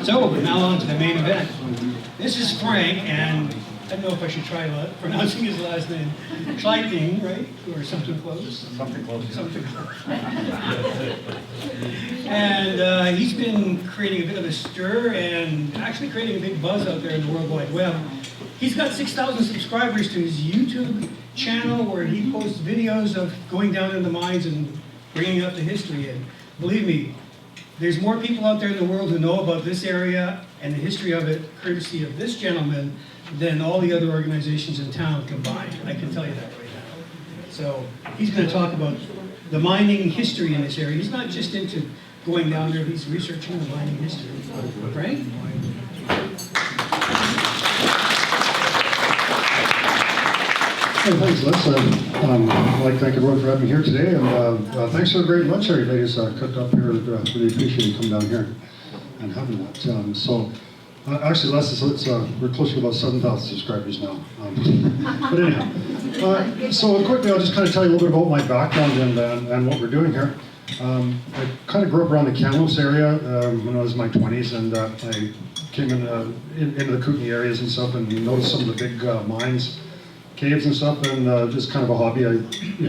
So, now on to the main event. This is Frank, and I don't know if I should try pronouncing his last name. Schlichting, right? Or something close? Something close. Something close. And he's been creating a bit of a stir and actually creating a big buzz out there in the World Wide Web. He's got 6,000 subscribers to his YouTube channel where he posts videos of going down in the mines and bringing up the history. And believe me, there's more people out there in the world who know about this area and the history of it, courtesy of this gentleman, than all the other organizations in town combined. I can tell you that right now. So he's going to talk about the mining history in this area. He's not just into going down there, he's researching the mining history. Frank? Hey, thanks, Les. I'd like to thank everyone for having me here today, and thanks for the great lunch you ladies cooked up here. Really appreciate you coming down here and having that. Actually, Les, we're close to about 7,000 subscribers now. But anyhow, so quickly, I'll just kind of tell you a little bit about my background and what we're doing here. I kind of grew up around the Kamloops area when I was in my 20s, and I came into the Kootenay areas and stuff, and noticed some of the big mines, caves and stuff, and just kind of a hobby. I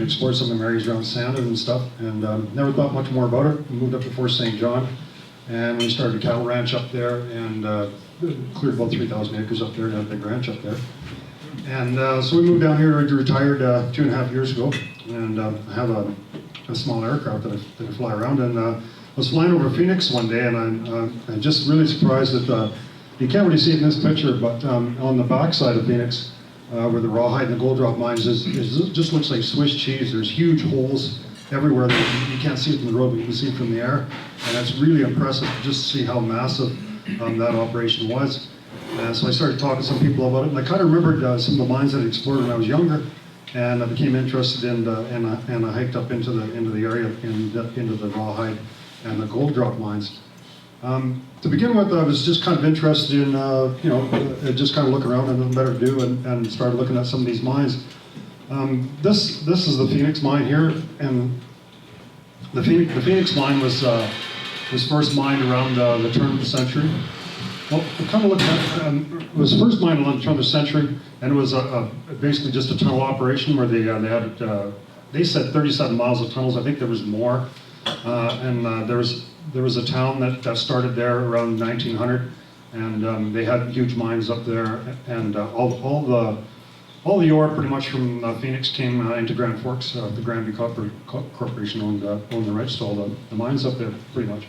explored some of the areas around Sandon and stuff, and never thought much more about it. We moved up to Fort St. John, and we started a cattle ranch up there, and cleared about 3,000 acres up there, and had a big ranch up there. And so we moved down here, retired 2.5 years ago, and I have a small aircraft that I fly around, and I was flying over Phoenix one day, and I'm just really surprised that, you can't really see it in this picture, but on the backside of Phoenix, where the rawhide and the gold drop mines is, it just looks like Swiss cheese. There's huge holes everywhere that you can't see it from the road, but you can see it from the air, and it's really impressive just to see how massive that operation was. So I started talking to some people about it, and I kind of remembered some of the mines that I explored when I was younger, and I became interested in, and I hiked up into the area, into the rawhide and the gold drop mines. To begin with, I was just kind of interested in, just kind of look around and nothing better to do, and started looking at some of these mines. This is the Phoenix mine here, and the Phoenix mine was first mined around the turn of the century. Well, we kind of looked at it was first mined around the turn of the century, and it was basically just a tunnel operation where they said 37 miles of tunnels. I think there was more, and there was a town that started there around 1900, and they had huge mines up there, and all the ore pretty much from Phoenix came into Grand Forks. The Granby Corporation owned the rights to all the mines up there pretty much.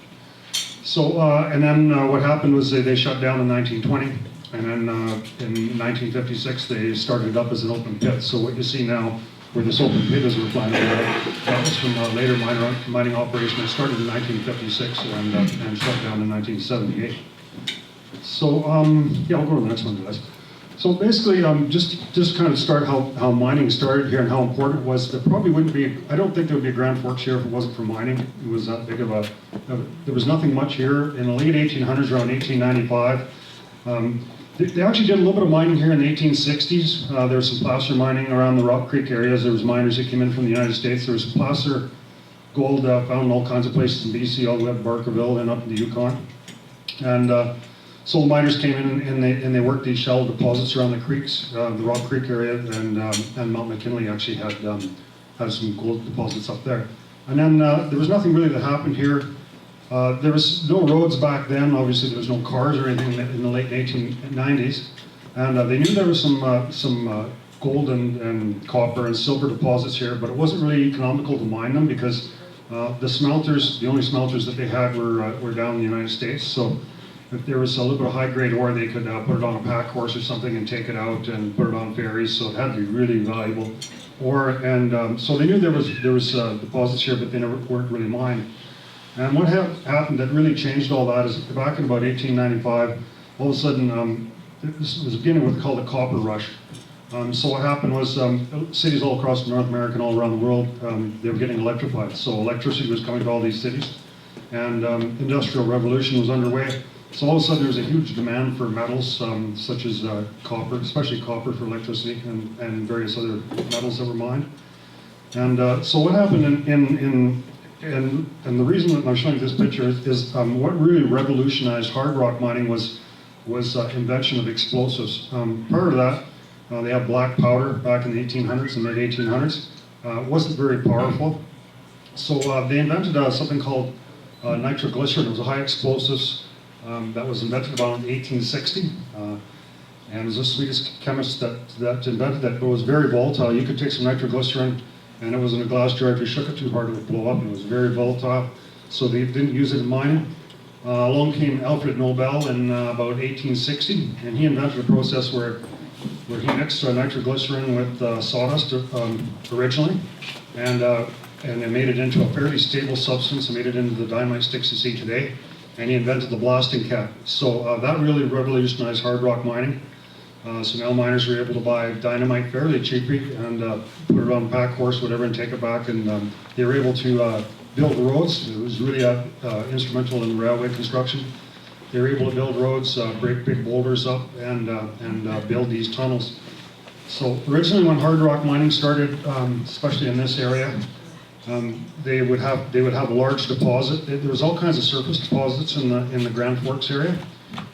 So and then what happened was they shut down in 1920, and then in 1956 they started it up as an open pit. So what you see now, where this open pit is, we're flying over, that was from a later mining operation that started in 1956 and shut down in 1978. So yeah, I'll go to the next one, guys. So basically, just kind of start how mining started here and how important it was. There probably wouldn't be, I don't think there would be a Grand Forks here if it wasn't for mining. It was that big of there was nothing much here. In the late 1800s, around 1895, they actually did a little bit of mining here in the 1860s. There was some placer mining around the Rock Creek areas. There was miners that came in from the United States. There was placer gold found in all kinds of places in BC, all the way up to Barkerville and up in the Yukon. And so the miners came in and they worked these shallow deposits around the creeks, the Rock Creek area, and Mount McKinley actually had some gold deposits up there. And then there was nothing really that happened here. There was no roads back then. Obviously, there was no cars or anything in the late 1890s, and they knew there was some gold and copper and silver deposits here, but it wasn't really economical to mine them because the only smelters that they had were down in the United States. So if there was a little bit of high-grade ore, they could put it on a pack horse or something and take it out and put it on ferries. So it had to be really valuable ore, and so they knew there was deposits here, but they weren't really mined. And what happened that really changed all that is back in about 1895, all of a sudden, this was beginning with what's called the copper rush. So what happened was cities all across North America and all around the world, they were getting electrified. So electricity was coming to all these cities, and industrial revolution was underway. So all of a sudden there was a huge demand for metals such as copper, especially copper for electricity, and various other metals that were mined. And so what happened in and the reason that I'm showing this picture is what really revolutionized hard rock mining was invention of explosives. Prior to that, they had black powder back in the 1800s and mid-1800s. It wasn't very powerful. So they invented something called nitroglycerin. It was a high explosives that was invented about in 1860. And it was a Swedish chemist that invented that, but it was very volatile. You could take some nitroglycerin and it was in a glass jar. If you shook it too hard, it would blow up, and it was very volatile. So they didn't use it in mining. Along came Alfred Nobel in about 1860, and he invented a process where he mixed nitroglycerin with sawdust originally, and it made it into a fairly stable substance, and made it into the dynamite sticks you see today. And he invented the blasting cap. So that really revolutionized hard rock mining. So now miners were able to buy dynamite fairly cheaply and put it on a pack horse, whatever, and take it back. And they were able to build roads. It was really instrumental in railway construction. They were able to build roads, break big boulders up, and build these tunnels. So originally, when hard rock mining started, especially in this area, they would have a large deposit. There was all kinds of surface deposits in the Grand Forks area.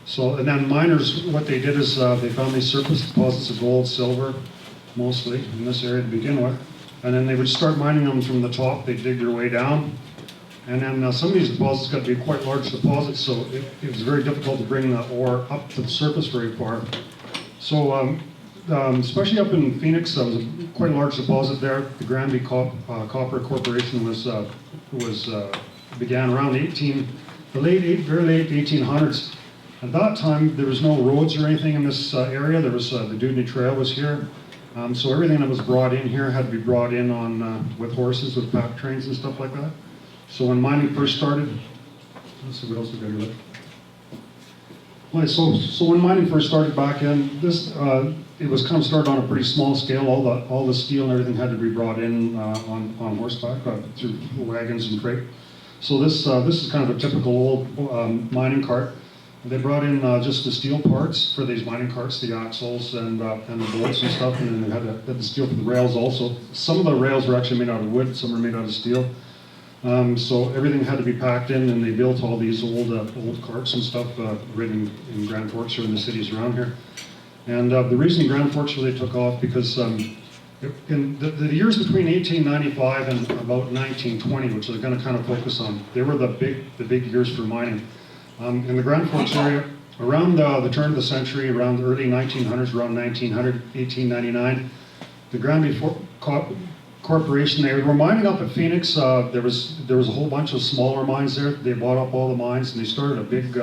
So, and then miners, what they did is they found these surface deposits of gold, silver, mostly in this area to begin with, and then they would start mining them from the top. They'd dig their way down, and then some of these deposits got to be quite large deposits, so it was very difficult to bring the ore up to the surface very far. So, especially up in Phoenix, there was quite a large deposit there. The Granby Copper Corporation began around very late 1800s. At that time, there was no roads or anything in this area. There was the Dewdney Trail was here, so everything that was brought in here had to be brought in on with horses, with pack trains and stuff like that. So when mining first started, let's see what else we got here. Right, so when mining first started back in, it was kind of started on a pretty small scale. All the steel and everything had to be brought in on horseback through wagons and freight. So this is kind of a typical old mining cart. They brought in just the steel parts for these mining carts, the axles and the bolts and stuff, and then they had the steel for the rails also. Some of the rails were actually made out of wood, some were made out of steel. So everything had to be packed in, and they built all these old carts and stuff right in Grand Forks or in the cities around here. And the reason Grand Forks really took off because in the years between 1895 and about 1920, which they're going to kind of focus on, they were the big years for mining. In the Grand Forks area, around the turn of the century, around the early 1900s, around 1900, 1899, the Granby Corporation, they were mining up at Phoenix. There was a whole bunch of smaller mines there. They bought up all the mines, and they started a big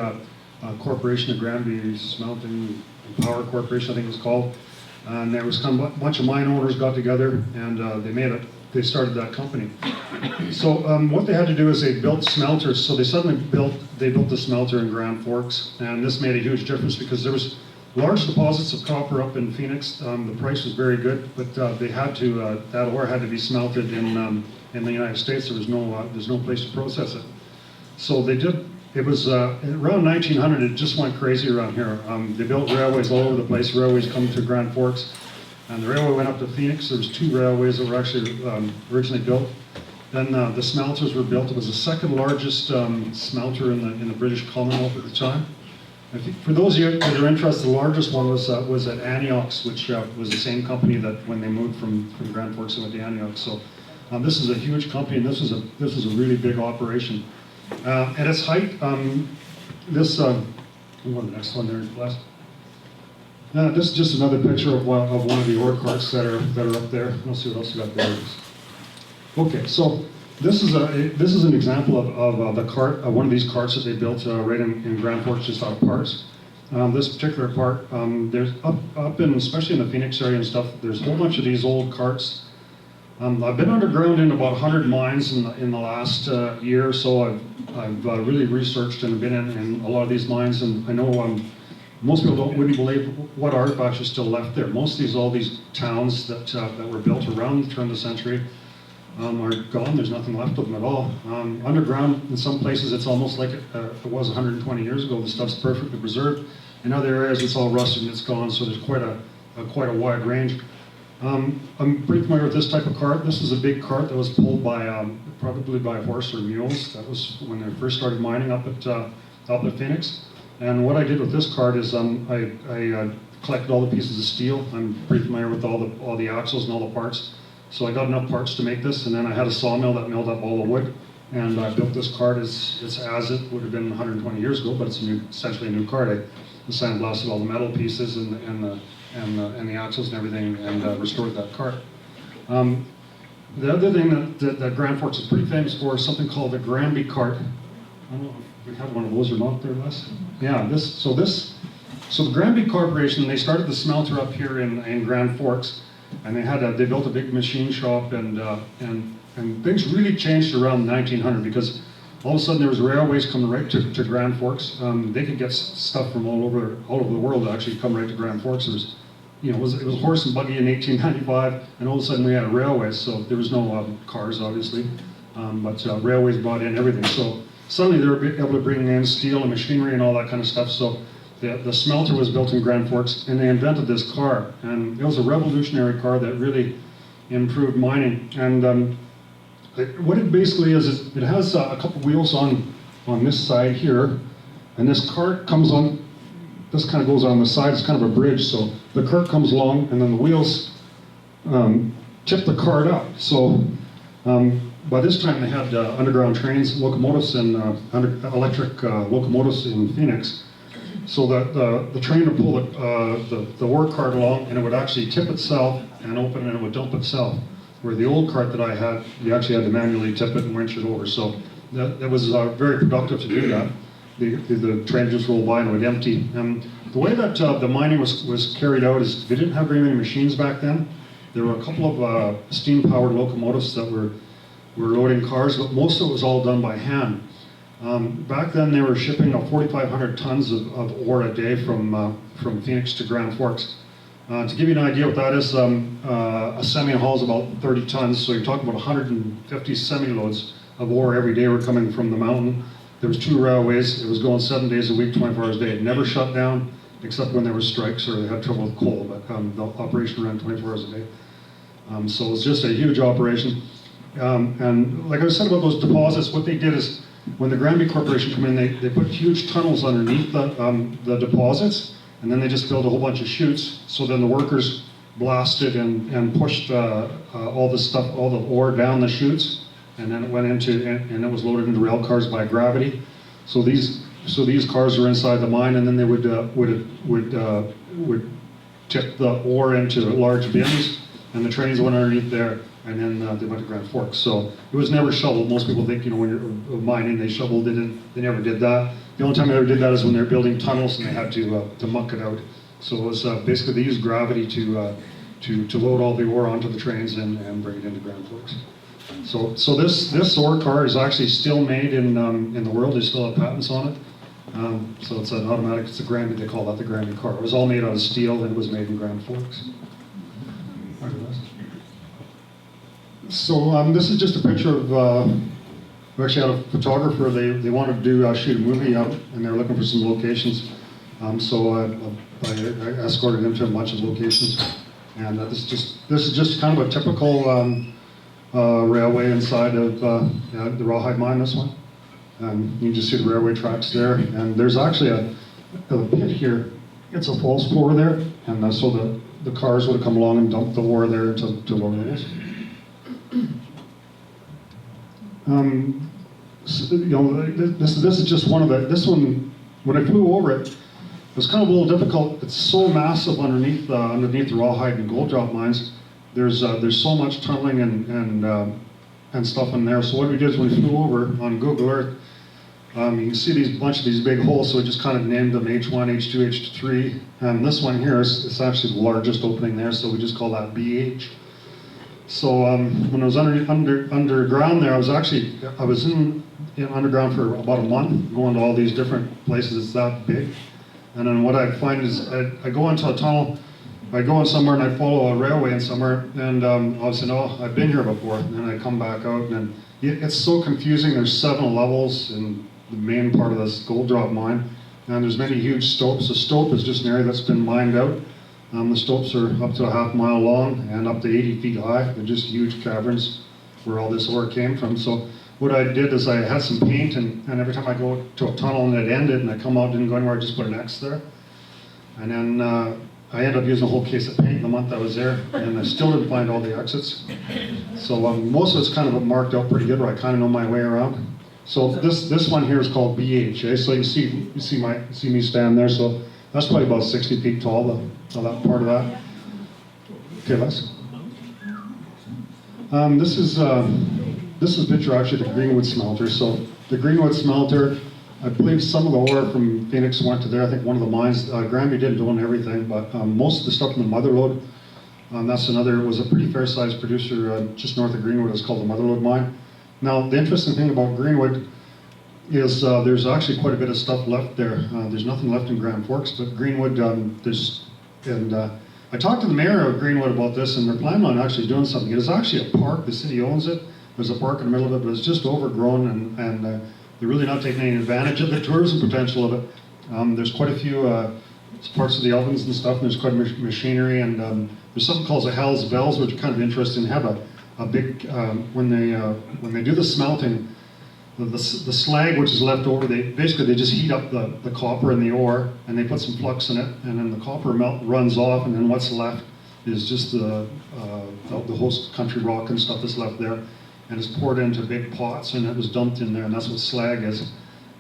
corporation, the Granby Smelting Power Corporation, I think it was called. And there was kind of a bunch of mine owners got together, and they started that company. So what they had to do is they built smelters. So they built the smelter in Grand Forks, and this made a huge difference because there was large deposits of copper up in Phoenix. The price was very good, but they had to that ore had to be smelted in the United States. There's no place to process it. So they did. It was around 1900. It just went crazy around here. They built railways all over the place. Railways come to Grand Forks. And the railway went up to Phoenix. There was 2 railways that were actually originally built. Then the smelters were built. It was the second largest smelter in the British Commonwealth at the time. For those of you that are interested, the largest one was at Antioch, which was the same company that when they moved from Grand Forks they went to Antioch. So this is a huge company, and this is a really big operation. At its height, this the next one there, last. This is just another picture of one of the ore carts that are up there. Let's see what else we got there. Okay, so this is an example of the cart, one of these carts that they built right in Grand Forks, just out of parts. This particular part, there's up in, especially in the Phoenix area and stuff, there's a whole bunch of these old carts. I've been underground in about 100 mines in the last year or so. I've really researched and been in a lot of these mines, and I know most people wouldn't believe what artifacts are still left there. Most of all these towns that were built around the turn of the century are gone. There's nothing left of them at all. Underground, in some places, it's almost like it was 120 years ago. The stuff's perfectly preserved. In other areas, it's all rusted and it's gone. So there's quite a wide range. I'm pretty familiar with this type of cart. This is a big cart that was pulled by probably by horse or mules. That was when they first started mining up at Phoenix. And what I did with this cart is I collected all the pieces of steel. I'm pretty familiar with all the axles and all the parts. So I got enough parts to make this, and then I had a sawmill that milled up all the wood. And I built this cart as it would have been 120 years ago, but it's essentially a new cart. I sandblasted all the metal pieces and the axles and everything, and restored that cart. The other thing that Grand Forks is pretty famous for is something called the Granby cart. I don't know if we have one of those or not there, Les. Yeah, so the Granby Corporation, they started the smelter up here in Grand Forks, and they built a big machine shop, and things really changed around 1900 because all of a sudden there was railways coming right to Grand Forks. They could get stuff from all over the world to actually come right to Grand Forks. It was horse and buggy in 1895, and all of a sudden we had railways. So there was no cars, obviously, but railways brought in everything. So suddenly they were able to bring in steel and machinery and all that kind of stuff. So the smelter was built in Grand Forks, and they invented this car, and it was a revolutionary car that really improved mining. And what it basically is it has a couple wheels on this side here, and this cart comes on. This kind of goes on the side. It's kind of a bridge, so the cart comes along, and then the wheels tip the cart up. So by this time they had underground trains, locomotives, and electric locomotives in Phoenix. So the train would pull the ore cart along, and it would actually tip itself and open, and it would dump itself. Where the old cart that I had, you actually had to manually tip it and winch it over. So that was very productive to do that. The train just rolled by and it would empty. The way that the mining was carried out is they didn't have very many machines back then. There were a couple of steam-powered locomotives that were loading cars, but most of it was all done by hand. Back then they were shipping 4,500 tons of ore a day from Phoenix to Grand Forks. To give you an idea what that is, a semi-haul is about 30 tons, so you're talking about 150 semi-loads of ore every day were coming from the mountain. There was 2 railways. It was going 7 days a week, 24 hours a day. It never shut down, except when there were strikes or they had trouble with coal, but the operation ran 24 hours a day. So it was just a huge operation. And like I said about those deposits, what they did is, when the Granby Corporation came in, they put huge tunnels underneath the deposits, and then they just built a whole bunch of chutes. So then the workers blasted and pushed all the stuff, all the ore down the chutes, and then it went into, and it was loaded into rail cars by gravity. So these cars were inside the mine, and then they would tip the ore into large bins, and the trains went underneath there, and then they went to Grand Forks. So it was never shoveled. Most people think, when you're mining, they shoveled it in. They never did that. The only time they ever did that is when they were building tunnels and they had to muck it out. So it was basically they used gravity to load all the ore onto the trains and bring it into Grand Forks. So this ore car is actually still made in the world. They still have patents on it. So it's an automatic. It's a Granby. They call that the Granby car. It was all made out of steel and it was made in Grand Forks. So this is just a picture of. We actually had a photographer. They wanted to shoot a movie out, and they were looking for some locations. So I escorted them to a bunch of locations, and this is just kind of a typical railway inside of the Rawhide mine. This one, you can just see the railway tracks there, and there's actually a pit here. It's a false floor there, and so the cars would have come along and dumped the ore there to lower those. This is just one of the. This one, when I flew over it, it was kind of a little difficult. It's so massive underneath the Rawhide and gold drop mines. There's so much tunneling and stuff in there. So what we did is when we flew over on Google Earth, you can see bunch of these big holes. So we just kind of named them H1, H2, H3, and this one here is actually the largest opening there. So we just call that BH. So when I was underground there, I was in underground for about a month, going to all these different places. It's that big. And then what I find is I go into a tunnel, I go in somewhere and I follow a railway in somewhere, and I was saying, oh, I've been here before. And then I come back out, and it's so confusing. There's 7 levels in the main part of this gold drop mine, and there's many huge stopes. A stope is just an area that's been mined out. The stopes are up to a half mile long and up to 80 feet high. They're just huge caverns where all this ore came from. So what I did is I had some paint, and every time I go to a tunnel and it ended and I come out, didn't go anywhere, I just put an X there. And then I ended up using a whole case of paint in the month I was there, and I still didn't find all the exits. So most of it's kind of marked out pretty good, where I kind of know my way around. So this one here is called BHS. So you see me stand there. So that's probably about 60 feet tall, that part of that. Okay, Les. This is a picture actually of the Greenwood smelter. So the Greenwood smelter, I believe some of the ore from Phoenix went to there. I think one of the mines, Granby didn't own everything, but most of the stuff in the Mother Lode, it was a pretty fair-sized producer just north of Greenwood. It's called the Mother Lode mine. Now, the interesting thing about Greenwood is there's actually quite a bit of stuff left there. There's nothing left in Grand Forks, but Greenwood, I talked to the mayor of Greenwood about this, and they're planning on actually doing something. It is actually a park. The city owns it. There's a park in the middle of it, but it's just overgrown, and they're really not taking any advantage of the tourism potential of it. There's quite a few parts of the ovens and stuff, and there's quite a machinery, and there's something called the Hell's Bells, which are kind of interesting. They have a big, when they do the smelting, the slag which is left over, they just heat up the copper and the ore, and they put some flux in it, and then the copper runs off, and then what's left is just the host country rock and stuff that's left there, and it's poured into big pots, and it was dumped in there, and that's what slag is.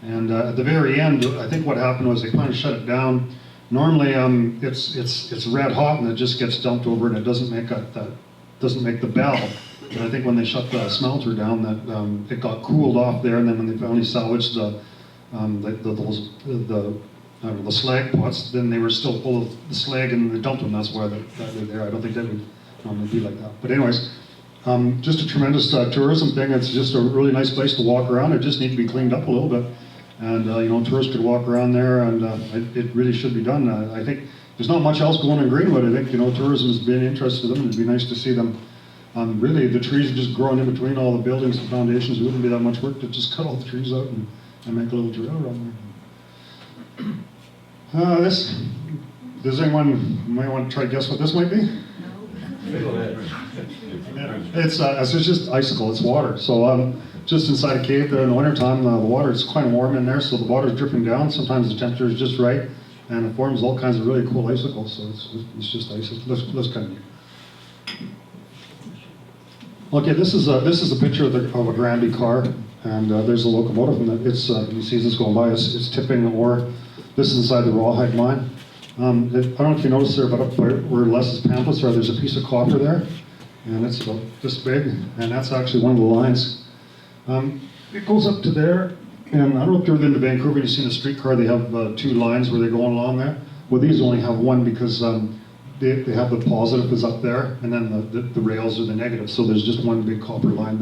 And at the very end, I think what happened was they kind of shut it down. Normally, it's red hot, and it just gets dumped over, and it doesn't make the bell. And I think when they shut the smelter down, that it got cooled off there, and then when they finally salvaged the slag pots, then they were still full of the slag, and they dumped them. That's why they're there. I don't think that would normally be like that. But anyways, just a tremendous tourism thing. It's just a really nice place to walk around. It just needs to be cleaned up a little bit, and tourists could walk around there, and it really should be done. I think there's not much else going on in Greenwood. I think tourism has been interested in them, and it'd be nice to see them. Really, the trees are just growing in between all the buildings and foundations. It wouldn't be that much work to just cut all the trees out and make a little trail around there. Does anyone might want to try to guess what this might be? It's just icicle. It's water. So just inside a cave there in the wintertime, the water is quite warm in there, so the water is dripping down. Sometimes the temperature is just right, and it forms all kinds of really cool icicles. So it's just icicles. Looks kind of neat. Okay, this is a picture of a Granby car, and there's a locomotive, and you see this going by. It's tipping ore. This is inside the Rawhide mine. I don't know if you noticed there, but up where Les's pamphlets are, there's a piece of copper there, and it's about this big, and that's actually one of the lines. It goes up to there, and I don't know if you've ever been to Vancouver. You've seen a streetcar. They have two lines where they're going along there. Well, these only have one because they have the positive is up there, and then the rails are the negative. So there's just one big copper line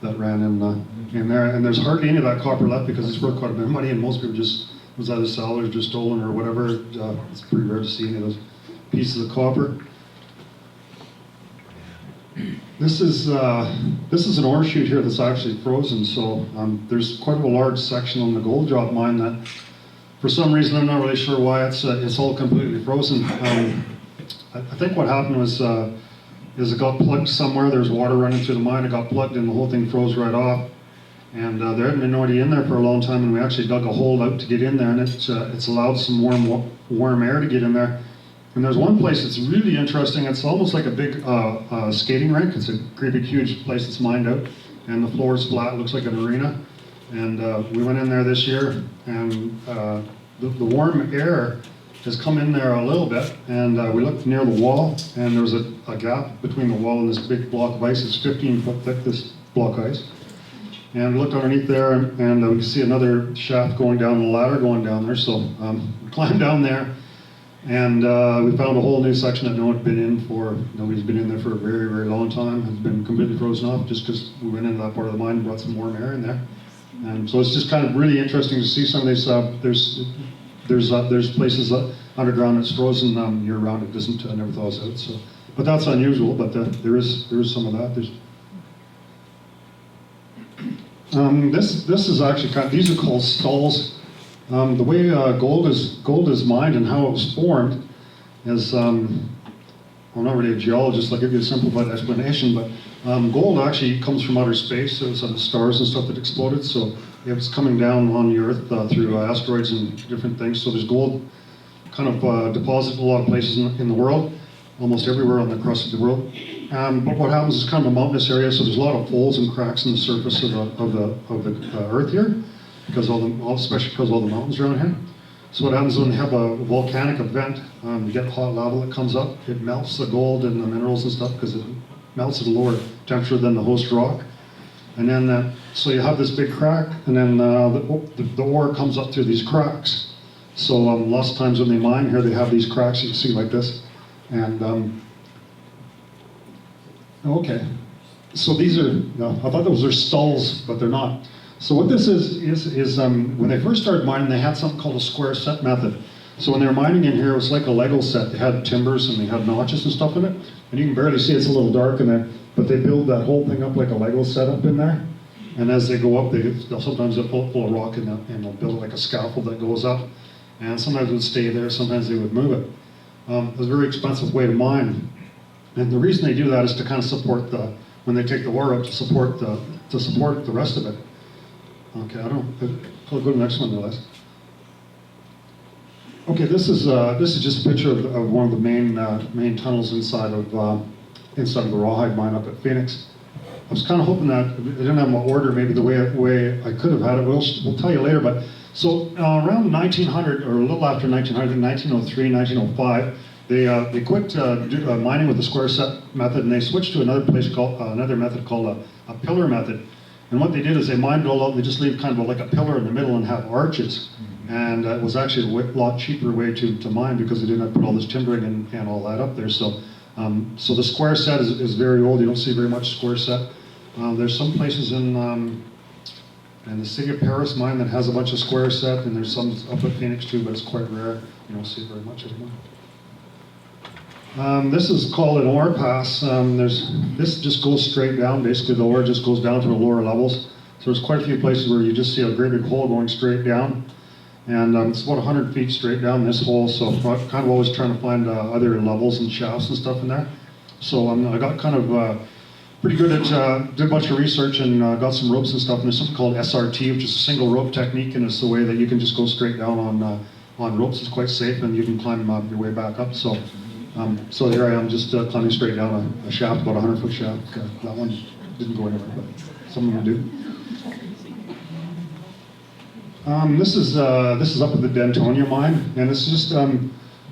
that ran in there, and there's hardly any of that copper left because it's worth quite a bit of money, and most people was either salvaged or stolen or whatever. It's pretty rare to see any of those pieces of copper. This is an ore chute here that's actually frozen. So there's quite a large section on the gold drop mine that, for some reason, I'm not really sure why it's all completely frozen. I think what happened was it got plugged somewhere. There was water running through the mine. It got plugged, and the whole thing froze right off. And there hadn't been nobody in there for a long time, and we actually dug a hole out to get in there, and it's allowed some warm air to get in there. And there's one place that's really interesting. It's almost like a big skating rink. It's a great big huge place that's mined out, and the floor is flat. It looks like an arena. And we went in there this year, and the warm air has come in there a little bit, and we looked near the wall, and there was a gap between the wall and this big block of ice. It's 15 foot thick, this block of ice. And we looked underneath there, and we could see another shaft going down, the ladder going down there. So we climbed down there, and we found a whole new section that nobody's been in there for a very, very long time. It's been completely frozen off just because we went into that part of the mine and brought some warm air in there. And so it's just kind of really interesting to see some of these. There's places underground that's frozen year round. It doesn't never thaws out. So, but that's unusual. But there is some of that. This is actually these are called stalls. The way gold is mined and how it was formed is, I'm not really a geologist, I'll give you a simplified explanation, but gold actually comes from outer space. It was stars and stuff that exploded, so it was coming down on the Earth through asteroids and different things. So there's gold kind of deposited in a lot of places in the world, almost everywhere on the crust of the world. But what happens is kind of a mountainous area, so there's a lot of folds and cracks in the surface of the Earth here, because especially because all the mountains around here. So what happens when you have a volcanic event, you get hot lava that comes up, it melts the gold and the minerals and stuff because it melts at a lower temperature than the host rock. And then, so you have this big crack, and then the ore comes up through these cracks. So lots of times when they mine here, they have these cracks you can see like this. And, okay. So these are, I thought those were stalls, but they're not. So what this is when they first started mining, they had something called a square set method. So when they were mining in here, it was like a Lego set. They had timbers and they had notches and stuff in it. And you can barely see it's a little dark in there, but they build that whole thing up like a Lego setup in there. And as they go up, sometimes they'll pull a rock and they'll build it like a scaffold that goes up. And sometimes it would stay there, sometimes they would move it. It was a very expensive way to mine. And the reason they do that is to kind of support when they take the ore up, to support the rest of it. Okay, I'll go to the next one, Les. Okay, this is just a picture of one of the main tunnels inside of the Rawhide mine up at Phoenix. I was kind of hoping that I didn't have my order maybe the way I could have had it. We'll tell you later. But so around 1900 or a little after 1900, 1903, 1905, they quit mining with the square set method and they switched to another method called a pillar method. And what they did is they mined it all out and they just leave kind of like a pillar in the middle and have arches. And it was actually a lot cheaper way to mine because they didn't have to put all this timbering and all that up there. So the square set is very old. You don't see very much square set. There's some places in the city of Paris mine that has a bunch of square set, and there's some up at Phoenix too, but it's quite rare. You don't see it very much anymore. This is called an ore pass. This just goes straight down. Basically, the ore just goes down to the lower levels. So there's quite a few places where you just see a great big hole going straight down. And it's about 100 feet straight down this hole. So I'm kind of always trying to find other levels and shafts and stuff in there. So I got kind of pretty good at, did a bunch of research and got some ropes and stuff. And there's something called SRT, which is a single rope technique. And it's the way that you can just go straight down on ropes. It's quite safe and you can climb your way back up. So here I am just climbing straight down a shaft, about a 100-foot shaft. That one didn't go anywhere, but some of them do. This is up at the Dentonia mine, and it's just a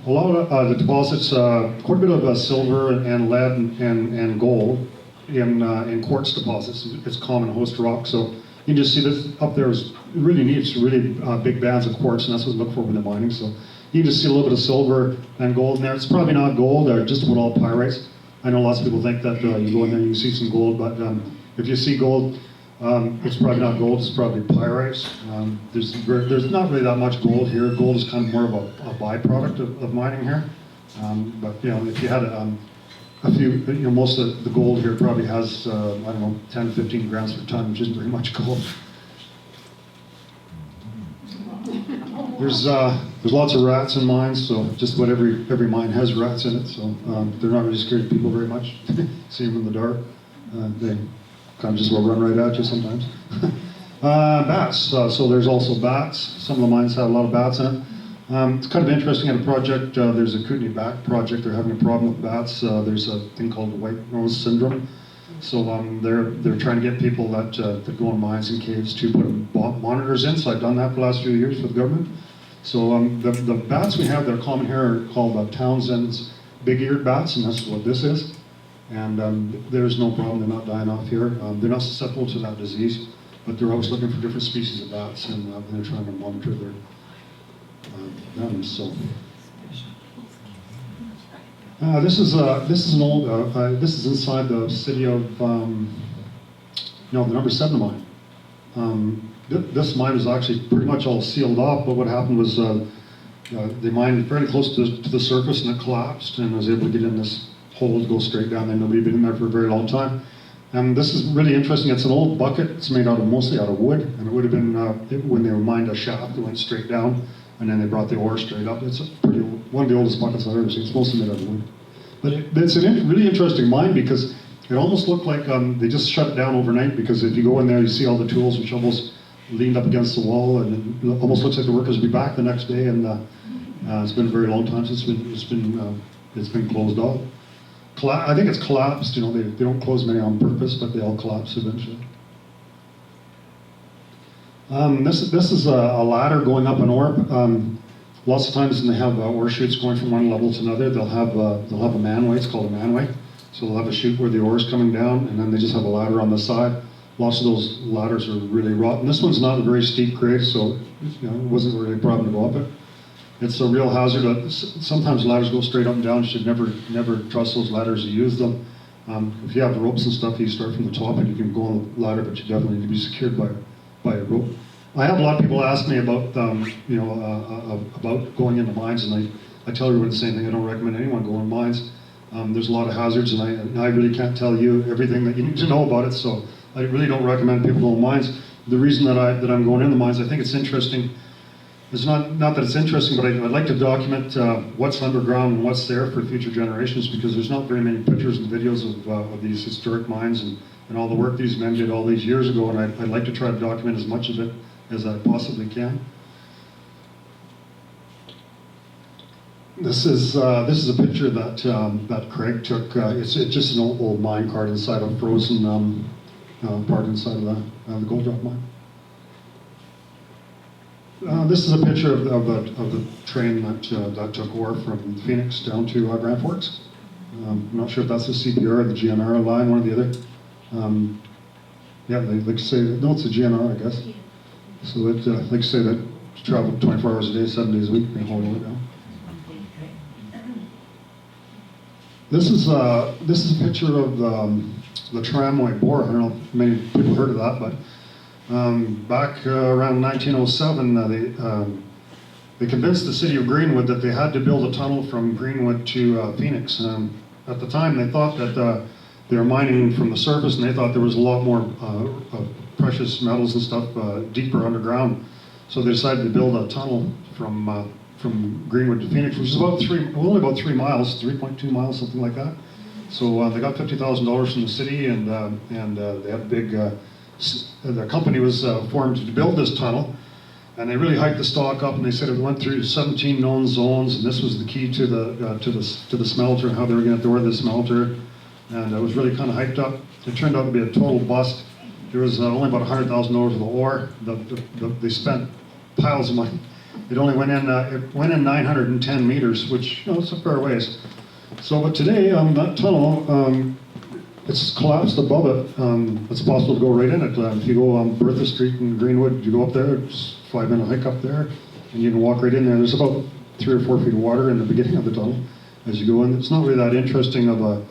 lot of the deposits, quite a bit of silver and lead and gold in quartz deposits. It's common host rock, so you can just see this up there is really neat. It's really big bands of quartz, and that's what we look for when they're mining. So you can just see a little bit of silver and gold in there. It's probably not gold, they're just about all pyrites. I know lots of people think that you go in there and you see some gold, but if you see gold, it's probably not gold, it's probably pyrites. There's not really that much gold here. Gold is kind of more of a byproduct of mining here. But if you had a few, most of the gold here probably has, 10 to 15 grams per ton, which isn't very much gold. There's lots of rats in mines, so just about every mine has rats in it, so they're not really scared of people very much. See them in the dark. They kind of just will run right at you sometimes. Bats, so there's also bats. Some of the mines have a lot of bats in it. It's kind of interesting at a project, there's a Kootenai Bat project, they're having a problem with bats. There's a thing called the white nose syndrome. So they're trying to get people that go in mines and caves to put monitors in. So I've done that for the last few years for the government. So the bats we have that are common here are called Townsend's big-eared bats, and that's what this is. And there's no problem, they're not dying off here. They're not susceptible to that disease, but they're always looking for different species of bats, and they're trying to monitor their venom. So this is an old. This is inside the city of the number 7 mine. This mine was actually pretty much all sealed off, but what happened was they mined fairly close to the surface, and it collapsed, and was able to get in this hole to go straight down there. Nobody had been in there for a very long time. And this is really interesting. It's an old bucket. It's made mostly out of wood, and it would have been when they mined a shaft that went straight down. and then they brought the ore straight up. It's one of the oldest buckets I've ever seen. It's mostly made out of wood. But it's a really interesting mine because it almost looked like they just shut it down overnight, because if you go in there, you see all the tools and shovels leaned up against the wall, and it almost looks like the workers will be back the next day. And it's been a very long time since it's been closed off. I think it's collapsed. You know, they don't close many on purpose, but they all collapse eventually. This is a ladder going up an ore. Lots of times when they have ore chutes going from one level to another, they'll have a manway. It's called a manway. So they'll have a chute where the ore is coming down, and then they just have a ladder on the side. Lots of those ladders are really rotten. This one's not a very steep grade, so it wasn't really a problem to go up it. It's a real hazard. Sometimes ladders go straight up and down. You should never trust those ladders to use them. If you have the ropes and stuff, you start from the top and you can go on the ladder, but you definitely need to be secured by a rope. I have a lot of people ask me about about going into mines, and I tell everyone the same thing. I don't recommend anyone go in mines. There's a lot of hazards, and I really can't tell you everything that you need to know about it. So I really don't recommend people go in mines. The reason that I'm going into mines, I think it's interesting. It's not that it's interesting, but I'd like to document what's underground and what's there for future generations, because there's not very many pictures and videos of these historic mines and all the work these men did all these years ago, and I'd like to try to document as much of it as I possibly can. This is a picture that Craig took. It's just an old mine cart inside a frozen part inside of the gold drop mine. This is a picture of the train that took ore from Phoenix down to Grand Forks. I'm not sure if that's the CPR or the GNR line, one or the other. Yeah, they like to say, no, it's the GNR, I guess. So it, like to say that traveled 24 hours a day, 7 days a week, and hold it down. This is a picture of the tramway bore. I don't know if many people heard of that, but back around 1907, they convinced the city of Greenwood that they had to build a tunnel from Greenwood to Phoenix. At the time, they thought that they were mining from the surface, and they thought there was a lot more precious metals and stuff deeper underground. So they decided to build a tunnel from Greenwood to Phoenix, which is only about 3 miles, 3.2 miles, something like that. So they got $50,000 from the city, and they had a big. The company was formed to build this tunnel, and they really hiked the stock up, and they said it went through 17 known zones, and this was the key to the smelter, how they were going to door the smelter, and it was really kind of hyped up. It turned out to be a total bust. There was only about $100,000 of the ore. They spent piles of money. It only went in 910 meters, which it's a fair ways. So, but today that tunnel. It's collapsed above it. It's possible to go right in it. If you go on Bertha Street in Greenwood, you go up there, it's a 5-minute hike up there, and you can walk right in there. There's about 3 or 4 feet of water in the beginning of the tunnel as you go in. It's not really that interesting of a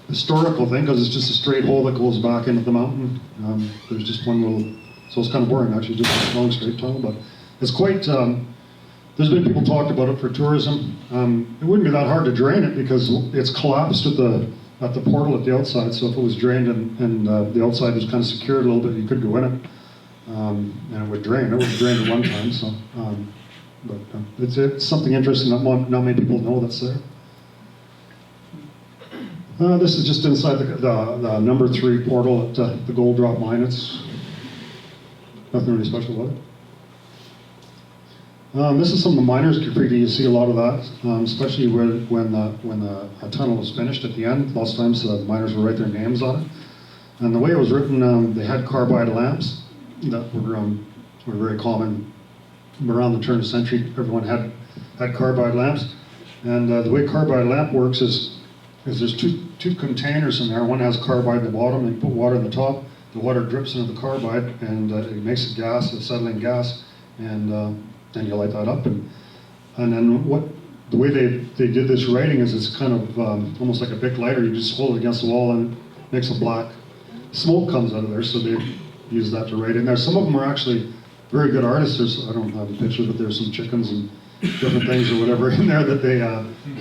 historical thing, because it's just a straight hole that goes back into the mountain. There's just one little, so it's kind of boring actually, just a long straight tunnel, but it's quite, there's been people talked about it for tourism. It wouldn't be that hard to drain it, because it's collapsed at the portal at the outside, so if it was drained and the outside was kind of secured a little bit, you could go in it, and it would drain. It was drained at one time, so, but it's something interesting that not many people know that's there. This is just inside the number 3 portal at the gold drop mine. It's nothing really special about it. This is some of the miners' graffiti. You see a lot of that, especially when a tunnel was finished at the end. Lots of times the miners would write their names on it. And the way it was written, they had carbide lamps that were very common around the turn of the century. Everyone had carbide lamps. And the way carbide lamp works is there's two containers in there. One has carbide at the bottom, and you put water in the top. The water drips into the carbide, and it makes a gas, a settling gas, and then you light that up. And then the way they did this writing is it's kind of almost like a Bic lighter. You just hold it against the wall, and it makes a black smoke comes out of there. So they use that to write in there. Some of them are actually very good artists. I don't have a picture, but there's some chickens and different things or whatever in there that they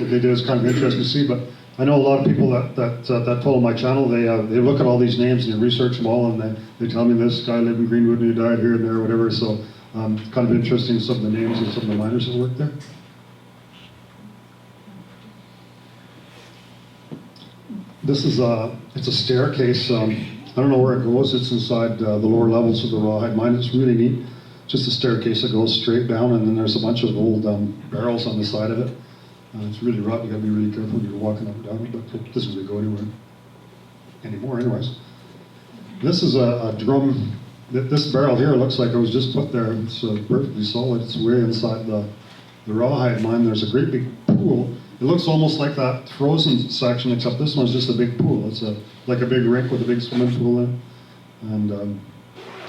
did. It's kind of interesting to see. But I know a lot of people that follow my channel. They look at all these names and they research them all, and they tell me this guy lived in Greenwood and he died here and there or whatever. So Kind of interesting, some of the names of some of the miners that work there. This is it's a staircase. I don't know where it goes. It's inside the lower levels of the rawhide mine. It's really neat. Just a staircase that goes straight down, and then there's a bunch of old barrels on the side of it. It's really rough. You got to be really careful when you're walking up and down it, but it doesn't really go anymore. Anyways, this is a drum. This barrel here looks like it was just put there. It's perfectly solid. It's way inside the rawhide mine. There's a great big pool. It looks almost like that frozen section, except this one's just a big pool. It's like a big rink with a big swimming pool in. And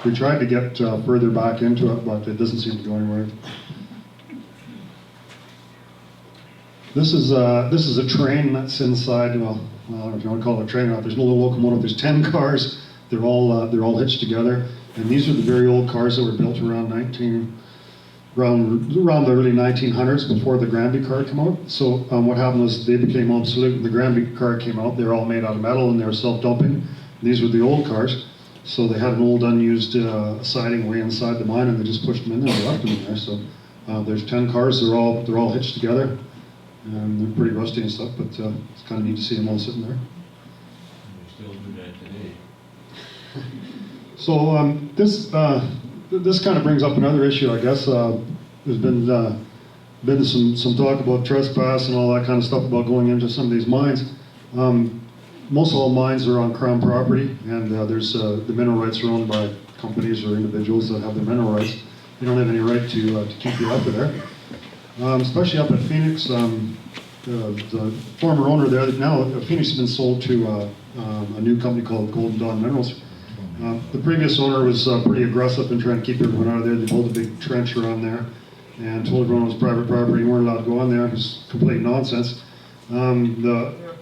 we tried to get further back into it, but it doesn't seem to go anywhere. This is a train that's inside. Well, I don't know if you want to call it a train or not. There's no locomotive. There's 10 cars. They're all hitched together. And these are the very old cars that were built around the early 1900s, before the Granby car came out. So what happened was they became obsolete when the Granby car came out. They were all made out of metal and they were self-dumping. These were the old cars. So they had an old unused siding way inside the mine, and they just pushed them in there and left them in there. So there's 10 cars. They're all hitched together, and they're pretty rusty and stuff. But it's kind of neat to see them all sitting there. We still do that today. So this kind of brings up another issue, I guess. There's been some talk about trespass and all that kind of stuff about going into some of these mines. Most all mines are on Crown property, and there's the mineral rights are owned by companies or individuals that have the mineral rights. They don't have any right to keep you out of there. Especially up at Phoenix, the former owner there, now Phoenix has been sold to a new company called Golden Dawn Minerals. The previous owner was pretty aggressive in trying to keep everyone out of there. They built a big trench around there and told everyone it was private property, you weren't allowed to go on there. It was complete nonsense.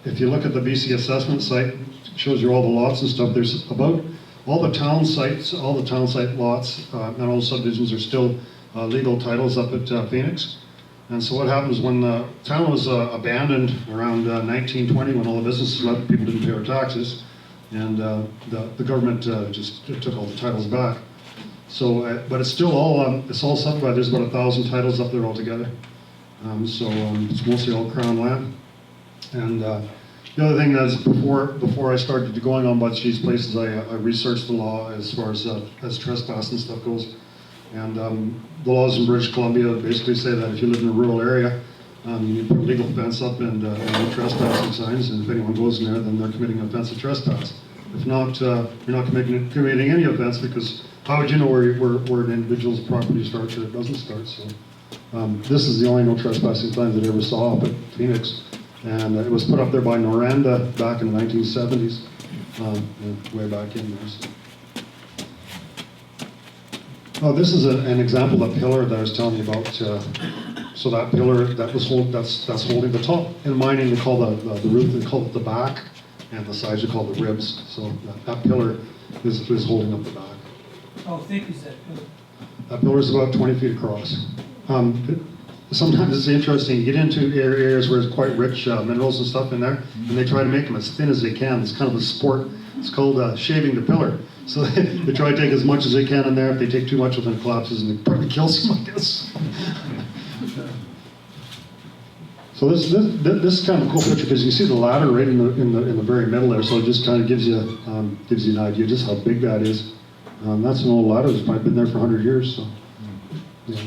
If you look at the BC assessment site, it shows you all the lots and stuff. There's about all the town sites, all the town site lots, and all the subdivisions are still legal titles up at Phoenix. And so what happened was when the town was abandoned around 1920, when all the businesses left, people didn't pay their taxes, and the government just took all the titles back. So, but it's still all subdivided. There's about 1,000 titles up there altogether. It's mostly all Crown land. And the other thing is, before I started going on about these places, I researched the law as far as trespass and stuff goes. And the laws in British Columbia basically say that if you live in a rural area, you need to put a legal fence up and no trespassing signs, and if anyone goes in there, then they're committing an offensive trespass. If not, you're not committing any offense, because how would you know where an individual's property starts or it doesn't start? So this is the only no trespassing signs that I ever saw up at Phoenix, and it was put up there by Noranda back in the 1970s, way back in there. So. Oh, this is an example of that pillar that I was telling you about. So that pillar that was that's holding the top in mining, they call the roof, they call it the back, and the sides are called the ribs. So that pillar is holding up the back. How thick is that pillar? That pillar is about 20 feet across. Sometimes it's interesting. You get into areas where there's quite rich minerals and stuff in there, and they try to make them as thin as they can. It's kind of a sport. It's called shaving the pillar. So they try to take as much as they can in there. If they take too much, well, then it collapses and it probably kills them, I guess. So this is kind of a cool picture, because you see the ladder right in the very middle there. So it just kind of gives you an idea just how big that is. That's an old ladder. It's probably been there for 100 years. So yeah.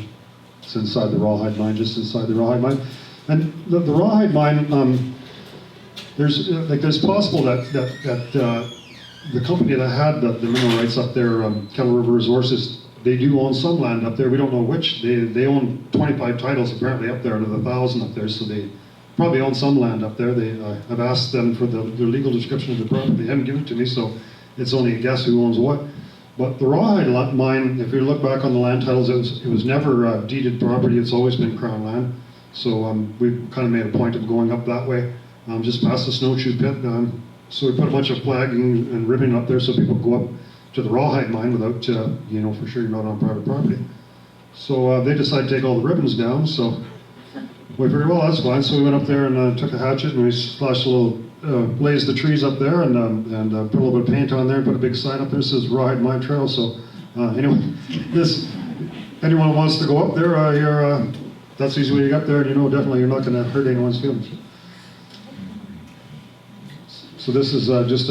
It's inside the rawhide mine, just inside the rawhide mine. And the rawhide mine, there's possible that the company that had the mineral rights up there, Kettle River Resources, they do own some land up there. We don't know which. They own 25 titles apparently up there out of the 1,000 up there, so they probably own some land up there. I've asked them for their legal description of the property. They haven't given it to me, so it's only a guess who owns what. But the rawhide mine, if you look back on the land titles, it was never deeded property. It's always been Crown land. So we've kind of made a point of going up that way, just past the snowshoe pit. So we put a bunch of flagging and ribbon up there so people go up to the rawhide mine without, for sure you're not on private property. So they decided to take all the ribbons down. So we figured, well, that's fine. So we went up there and took a hatchet and we slashed a little, blazed the trees up there and put a little bit of paint on there and put a big sign up there that says Rawhide Mine Trail. So anyway, anyone who wants to go up there, that's the easy way to get up there, and definitely you're not going to hurt anyone's feelings. So this is just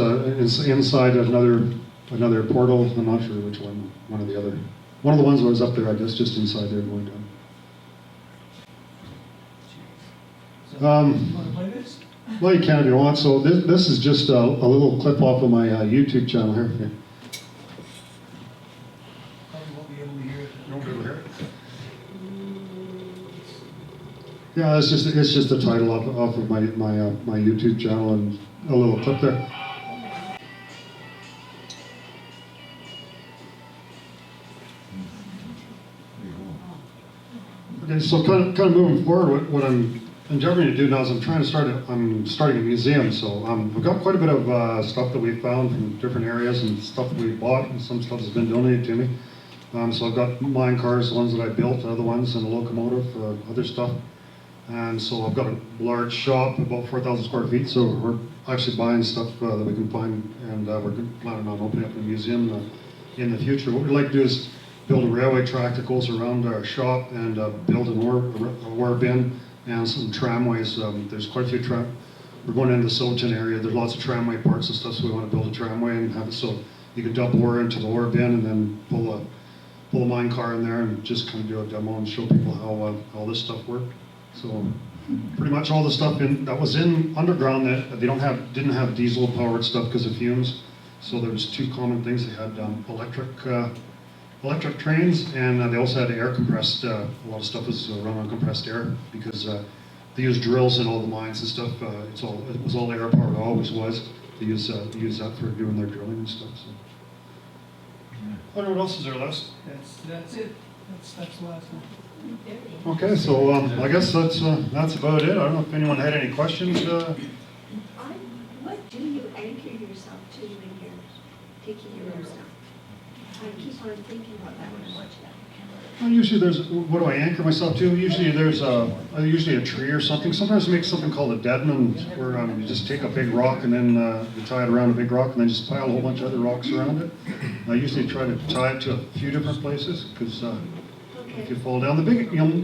inside another portal. I'm not sure which one. One of the other. One of the ones that was up there, I guess, just inside there going down. Want to play this? Well, you can if you want. So this is just a little clip off of my YouTube channel here. Okay. Probably won't be able to hear it. You won't be able to hear it. Yeah, it's just the title off of my YouTube channel and a little clip there. Okay, so kind of moving forward, what I'm endeavoring to do now is I'm starting a museum. So we've got quite a bit of stuff that we found from different areas and stuff that we bought, and some stuff has been donated to me. So I've got mine cars, the ones that I built, other ones, and a locomotive, other stuff. And so I've got a large shop, about 4,000 square feet, so we're actually buying stuff that we can find, and we're planning on opening up a museum in the future. What we'd like to do is build a railway track that goes around our shop and build an ore bin and some tramways. There's quite a few we're going into the Silverton area. There's lots of tramway parts and stuff, so we want to build a tramway and have it so you can dump ore into the ore bin and then pull a mine car in there and just kind of do a demo and show people how all this stuff worked. So pretty much all the stuff that was in underground that they didn't have diesel powered stuff because of fumes. So there was two common things. They had electric trains, and they also had air compressed. A lot of stuff was run on compressed air because they use drills in all the mines and stuff. It was all air powered. Always was. They use that for doing their drilling and stuff. So. I don't know what else is there, Les? That's it. That's the last one. Okay, so I guess that's about it. I don't know if anyone had any questions. What do you anchor yourself to when you're taking your own stuff? I keep on thinking about that when I watch that. Well, usually what do I anchor myself to? Usually there's usually a tree or something. Sometimes I make something called a deadman, where you just take a big rock and then you tie it around a big rock and then just pile a whole bunch of other rocks around it. I usually try to tie it to a few different places because if you fall down,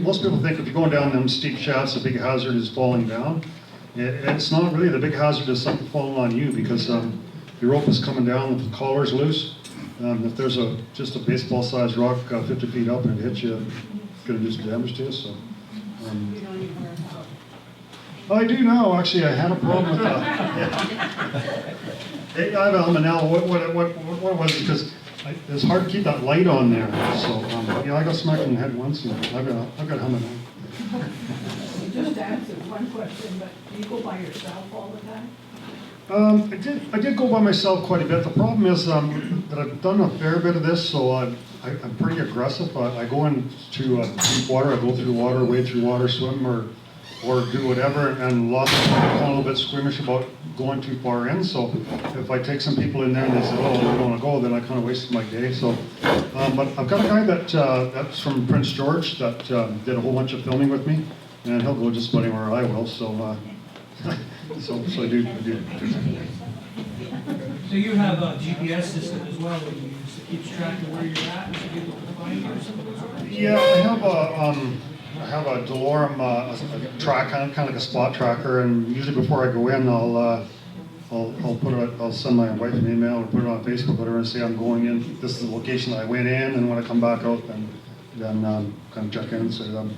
most people think if you're going down them steep shafts, the big hazard is falling down. It's not really. The big hazard is something falling on you because your rope is coming down, the collar's loose. If there's just a baseball-sized rock 50 feet up and it hits you, it's going to do some damage to you. So, I do now. Actually, I had a problem with that. I have a Helmanella. What was it? Because it's hard to keep that light on there. So, I got smacked in the head once, and I've got Helmanella. You just answered one question, but do you go by yourself all the time? I did go by myself quite a bit. The problem is that I've done a fair bit of this, so I'm pretty aggressive. I go into deep water, I go through water, wade through water, swim, or do whatever, and lots of people are kind of a little bit squeamish about going too far in. So if I take some people in there and they say, oh, we don't want to go, then I kind of wasted my day. So, but I've got a guy that's from Prince George that did a whole bunch of filming with me, and he'll go just about anywhere I will. So. So I do. So you have a GPS system as well that you use that keeps track of where you're at so people can find you or something? Yeah, I have a DeLorme a track, kind of like a spot tracker, and usually before I go in, I'll send my wife an email or put it on Facebook, whatever, and say I'm going in. This is the location that I went in, and when I come back out, then kind of check in and say I'm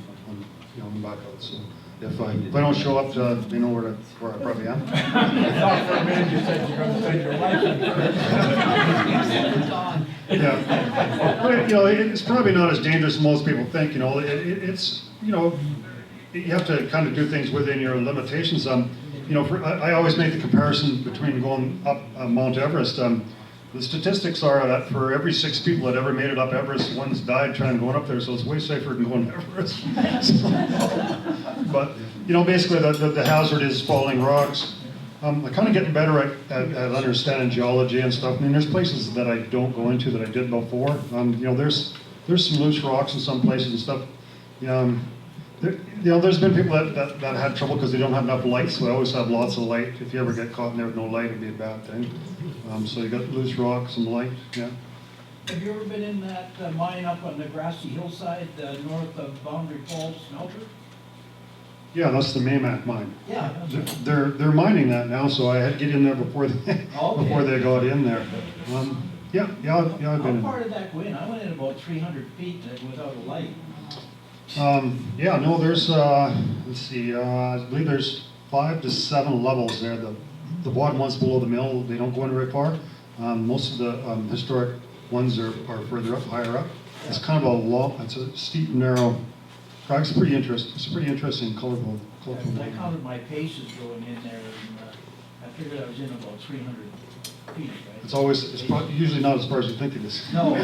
back out. So. If I don't show up, they know where I probably am. I thought for a minute you said you're going to send your wife in. Yeah, but it's probably not as dangerous as most people think. It's you have to kind of do things within your limitations. I always make the comparison between going up Mount Everest. The statistics are that for every 6 people that ever made it up Everest, one's died trying to go up there, so it's way safer than going to Everest. But, basically the hazard is falling rocks. I'm kind of getting better at understanding geology and stuff. I mean, there's places that I don't go into that I did before. There's some loose rocks in some places and stuff. There's been people that had trouble because they don't have enough light, so I always have lots of light. If you ever get caught in there with no light, it'd be a bad thing. So you got loose rocks and light, yeah. Have you ever been in that mine up on the grassy hillside north of Boundary Falls smelter? Yeah, that's the Maymac mine. Yeah. They're mining that now, so I had to get in there before they, Okay. before they got in there. Yeah, I've How been in. far did that go in? I went in about 300 feet without a light. Yeah, no, there's, let's see, I believe there's 5 to 7 levels there. The bottom ones below the mill, they don't go in very far. Most of the historic ones are further up, higher up. It's kind of a long, it's a steep, narrow track. It's pretty interesting. It's a pretty interesting, colorful. I counted my paces going in there, and I figured I was in about 300 feet, right? It's always, usually not as far as you think it is. No.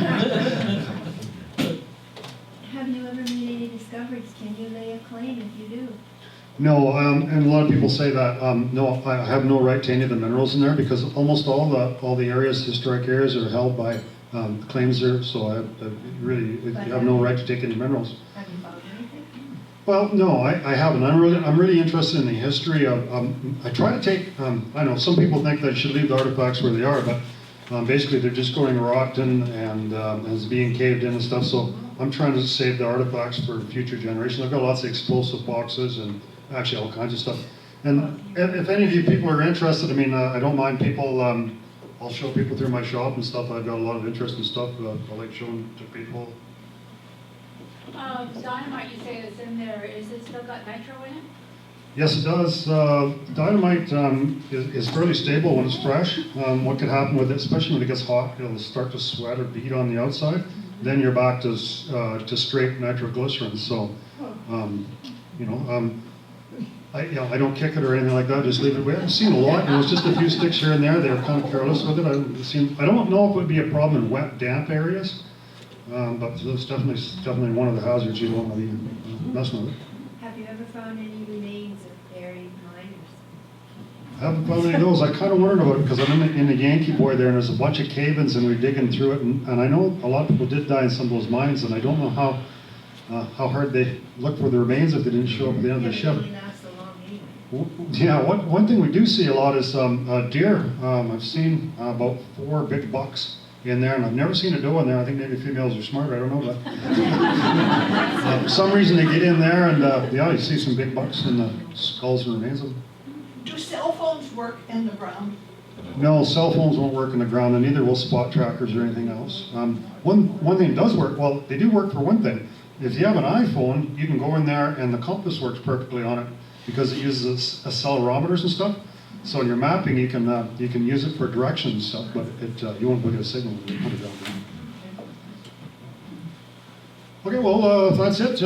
Have you ever made any discoveries? Can you lay a claim if you do? No, and a lot of people say that, no, I have no right to any of the minerals in there because almost all the areas, historic areas are held by claims there, so I really have no right to take any minerals. Have you found anything? Well, no, I haven't. I'm really interested in the history of, I try to take, I know some people think that I should leave the artifacts where they are, but basically they're just going rotten and is being caved in and stuff, so I'm trying to save the artifacts for future generations. I've got lots of explosive boxes and actually all kinds of stuff. And if any of you people are interested, I mean, I don't mind people, I'll show people through my shop and stuff. I've got a lot of interesting stuff I like showing to people. Dynamite you say is in there, is it still got nitro in it? Yes, it does. Dynamite is fairly stable when it's fresh. What could happen with it, especially when it gets hot, it'll start to sweat or bead on the outside. Then you're back to straight nitroglycerin. So, I don't kick it or anything like that. Just leave it. We haven't seen a lot. It was just a few sticks here and there. They were kind of careless with it. I don't know if it would be a problem in wet, damp areas, but it's definitely one of the hazards you don't want to be messing with it. Have you ever found any remains of buried miners? I haven't found any of those. I kind of wondered about it because I'm in the Yankee Boy there, and there's a bunch of cave-ins, and we're digging through it. And I know a lot of people did die in some of those mines, and I don't know how hard they looked for the remains if they didn't show up at the end of the shift. It really lasts so long anyway. Yeah, one thing we do see a lot is deer. I've seen about 4 big bucks in there, and I've never seen a doe in there. I think maybe females are smarter. I don't know, but for some reason they get in there, and yeah, you see some big bucks in the skulls and remains of them. Do cell phones work in the ground? No, cell phones won't work in the ground, and neither will spot trackers or anything else. One thing does work. Well, they do work for one thing. If you have an iPhone, you can go in there, and the compass works perfectly on it because it uses accelerometers and stuff. So in your mapping, you can use it for directions and stuff, but you won't get a signal when you put it down. Okay, well, if that's it.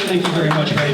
Thank you very much, Frank.